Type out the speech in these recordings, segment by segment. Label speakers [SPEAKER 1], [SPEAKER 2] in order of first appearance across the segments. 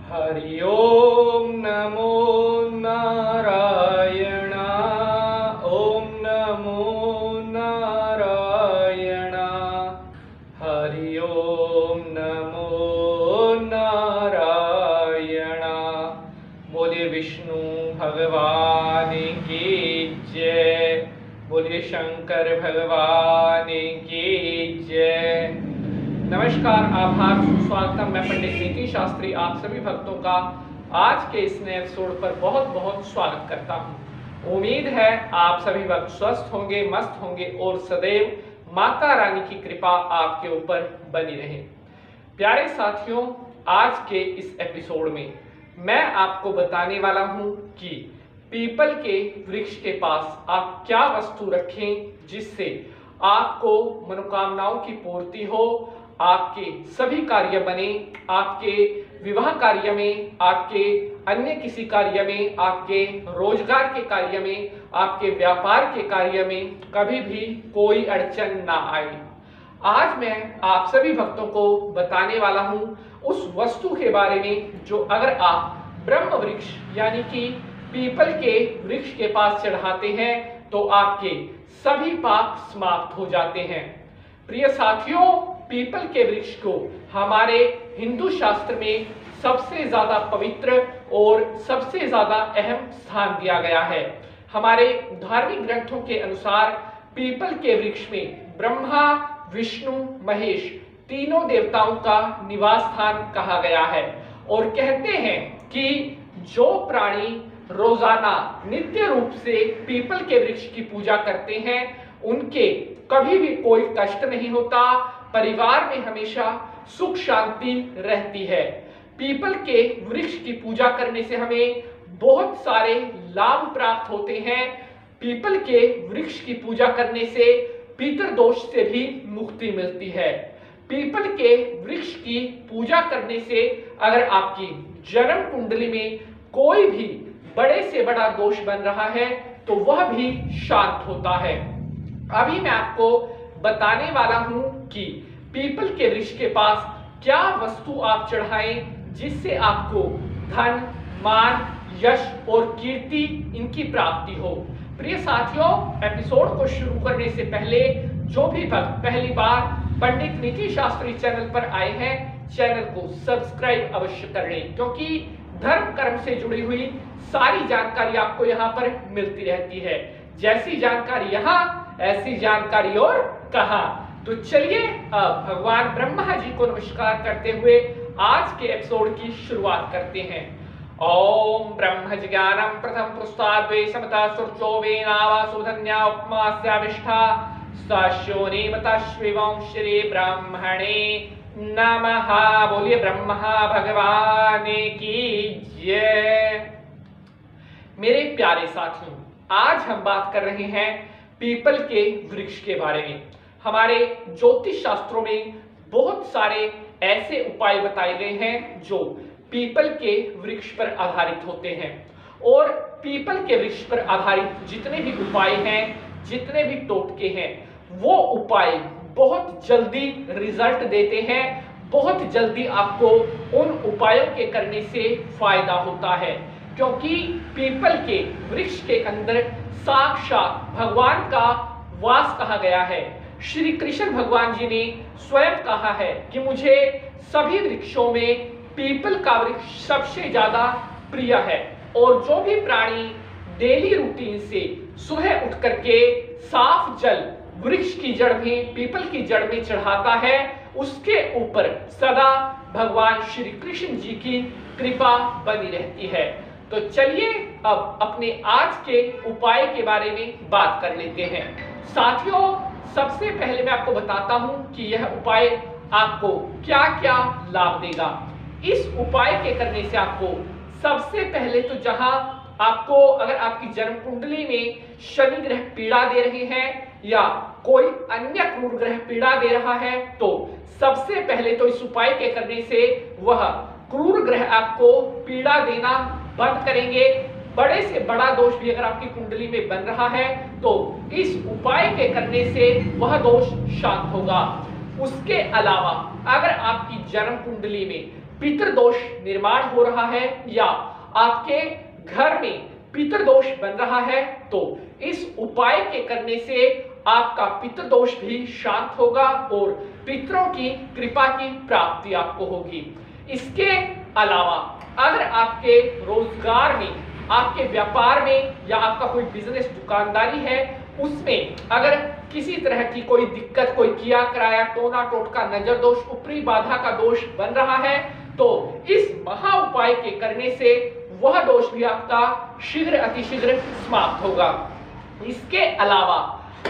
[SPEAKER 1] हरि ओम नमो नारायण। ओम नमो नारायण। हरि ओम नमो नारायण। बोलिए विष्णु भगवान की जय। बोलिए शंकर भगवान की जय। नमस्कार, आभार, सुस्वागतम। मैं पंडित नीति शास्त्री आप सभी भक्तों का आज के इस नए एपिसोड पर बहुत बहुत स्वागत करता हूं। उम्मीद है आप सभी भक्त स्वस्थ होंगे, मस्त होंगे और सदैव माता रानी की कृपा आपके ऊपर बनी रहे। प्यारे साथियों, आज के इस एपिसोड में मैं आपको बताने वाला हूं कि पीपल के वृक्ष के पास आप क्या वस्तु रखें जिससे आपको मनोकामनाओं की पूर्ति हो, आपके सभी कार्य बने, आपके विवाह कार्य में, आपके अन्य किसी कार्य में, आपके रोजगार के कार्य में, आपके व्यापार के कार्य में कभी भी कोई अड़चन ना आए। आज मैं आप सभी भक्तों को बताने वाला हूं उस वस्तु के बारे में जो अगर आप ब्रह्म वृक्ष यानी कि पीपल के वृक्ष के पास चढ़ाते हैं तो आपके सभी पाप समाप्त हो जाते हैं। प्रिय साथियों, पीपल के वृक्ष को हमारे हिंदू शास्त्र में सबसे ज्यादा पवित्र और सबसे ज्यादा अहम स्थान दिया गया है। हमारे धार्मिक ग्रंथों के अनुसार पीपल के वृक्ष में ब्रह्मा, विष्णु, महेश तीनों देवताओं का निवास स्थान कहा गया है और कहते हैं कि जो प्राणी रोजाना नित्य रूप से पीपल के वृक्ष की पूजा करते हैं उनके कभी भी कोई कष्ट नहीं होता, परिवार में हमेशा सुख शांति रहती है। पीपल के वृक्ष की पूजा करने से हमें बहुत सारे लाभ प्राप्त होते हैं। पीपल के वृक्ष की पूजा करने से पितृदोष से भी मुक्ति मिलती है। पीपल के वृक्ष की पूजा करने से अगर आपकी जन्म कुंडली में कोई भी बड़े से बड़ा दोष बन रहा है तो वह भी शांत होता है। अभी मैं आपको बताने वाला हूं कि पीपल के वृक्ष के पास क्या वस्तु आप चढ़ाएं जिससे आपको धन, मान, यश और कीर्ति इनकी प्राप्ति हो। प्रिय साथियों, एपिसोड को शुरू करने से पहले जो भी भक्त पहली बार पंडित नीति शास्त्री चैनल पर आए हैं, चैनल को सब्सक्राइब अवश्य कर लें क्योंकि धर्म कर्म से जुड़ी हुई सारी जानकारी आपको यहाँ पर मिलती रहती है। जैसी जानकारी यहाँ ऐसी जानकारी और कहाँ। तो चलिए अब भगवान ब्रह्मा जी को नमस्कार करते हुए आज के एपिसोड की शुरुआत करते हैं। ओम ब्रह्म ज्ञानम प्रथम पुरुषाद्वे समता सुर्चो वेनावा सुधन्या उपमास्याविष्ठा साश्योनिमता शिवं श्री ब्राह्मणे नमः। बोलिए ब्रह्मा भगवान की जय। मेरे प्यारे साथियों, आज हम बात कर रहे हैं पीपल के वृक्ष के बारे में। हमारे ज्योतिष शास्त्रों में बहुत सारे ऐसे उपाय बताए गए हैं जो पीपल के वृक्ष पर आधारित होते हैं और पीपल के वृक्ष पर आधारित जितने भी उपाय हैं, जितने भी टोटके हैं, वो उपाय बहुत जल्दी रिजल्ट देते हैं। बहुत जल्दी आपको उन उपायों के करने से फायदा होता है क्योंकि पीपल के वृक्ष के अंदर साक्षात भगवान का वास कहा गया है। श्री कृष्ण भगवान जी ने स्वयं कहा है कि मुझे सभी वृक्षों में पीपल का वृक्ष सबसे ज्यादा प्रिय है और जो भी प्राणी डेली रूटीन से सुबह उठ करके साफ जल वृक्ष की जड़ में, पीपल की जड़ में चढ़ाता है, उसके ऊपर सदा भगवान श्री कृष्ण जी की कृपा बनी रहती है। तो चलिए अब अपने आज के उपाय के बारे में बात कर लेते हैं। साथियों, सबसे पहले मैं आपको बताता हूं कि यह उपाय आपको क्या क्या लाभ देगा। इस उपाय के करने से आपको सबसे पहले तो जहां आपको अगर आपकी जन्म कुंडली में शनि ग्रह पीड़ा दे रहे हैं या कोई अन्य क्रूर ग्रह पीड़ा दे रहा है तो सबसे पहले तो इस उपाय के करने से वह क्रूर ग्रह आपको पीड़ा देना बंद करेंगे। बड़े से बड़ा दोष भी अगर आपकी कुंडली में बन रहा है तो इस उपाय के करने से वह दोष शांत होगा। उसके अलावा अगर आपकी जन्म कुंडली में पितृदोष निर्माण हो रहा है या आपके घर में पितृदोष बन रहा है, तो इस उपाय के करने से आपका पितृदोष भी शांत होगा और पितरों की कृपा की प्राप्ति आपको होगी। इसके अलावा अगर आपके रोजगार में, आपके व्यापार में या आपका कोई बिजनेस दुकानदारी है, उसमें अगर किसी तरह की कोई दिक्कत, कोई किया कराया, टोना टोटका, नजर दोष, ऊपरी बाधा का दोष बन रहा है, तो इस महा उपाय के करने से वह दोष भी आपका शीघ्र अतिशीघ्र समाप्त होगा। इसके अलावा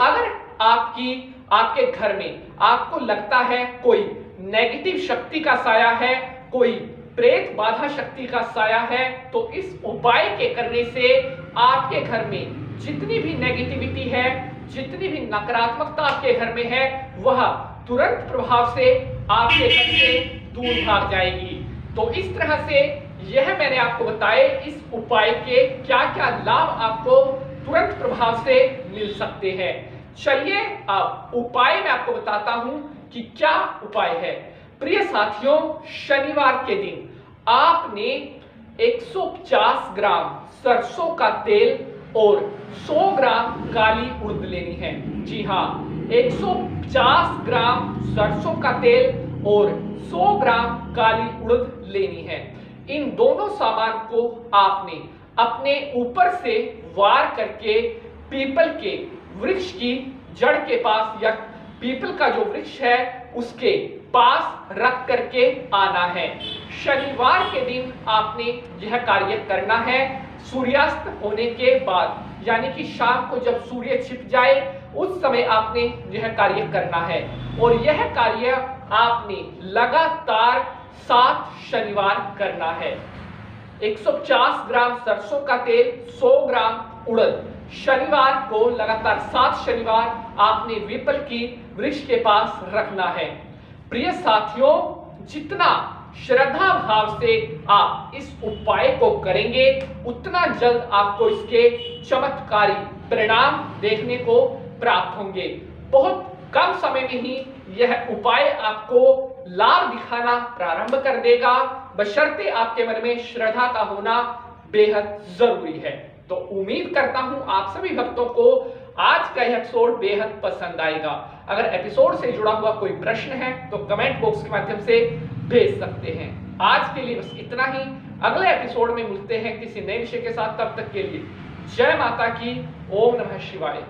[SPEAKER 1] अगर आपके घर में आपको लगता है कोई नेगेटिव शक्ति का साया है, कोई प्रेत बाधा शक्ति का साया है, तो इस उपाय के करने से आपके घर में जितनी भी नेगेटिविटी है, जितनी भी नकारात्मकता आपके घर में है, वह तुरंत प्रभाव से आपके घर से दूर भाग जाएगी। तो इस तरह से यह मैंने आपको बताए इस उपाय के क्या क्या लाभ आपको तुरंत प्रभाव से मिल सकते हैं। चलिए अब उपाय मैं आपको बताता हूं कि क्या उपाय है। प्रिय साथियों, शनिवार के दिन आपने 150 ग्राम सरसों का तेल और 100 ग्राम काली उड़द लेनी है। जी हाँ, 150 ग्राम सरसों का तेल और 100 ग्राम काली उड़द लेनी है। इन दोनों सामान को आपने अपने ऊपर से वार करके पीपल के वृक्ष की जड़ के पास या पीपल का जो वृक्ष है उसके पास रख करके आना है। शनिवार के दिन आपने यह कार्य करना है सूर्यास्त होने के बाद, यानी कि शाम को जब सूर्य छिप जाए उस समय आपने यह कार्य करना है। और यह कार्य आपने लगातार 7 शनिवार करना है। 150 ग्राम सरसों का तेल, 100 ग्राम उड़द, शनिवार को लगातार 7 शनिवार आपने पीपल की वृक्ष के पास रखना है। प्रिय साथियों, जितना श्रद्धा भाव से आप इस उपाय को करेंगे उतना जल्द आपको इसके चमत्कारी परिणाम देखने को प्राप्त होंगे। बहुत कम समय में ही यह उपाय आपको लाभ दिखाना प्रारंभ कर देगा, बशर्ते आपके मन में श्रद्धा का होना बेहद जरूरी है। तो उम्मीद करता हूं आप सभी भक्तों को आज का यह एपिसोड बेहद पसंद आएगा। अगर एपिसोड से जुड़ा हुआ कोई प्रश्न है तो कमेंट बॉक्स के माध्यम से भेज सकते हैं। आज के लिए बस इतना ही। अगले एपिसोड में मिलते हैं किसी नए विषय के साथ। तब तक के लिए जय माता की। ओम नमः शिवाय।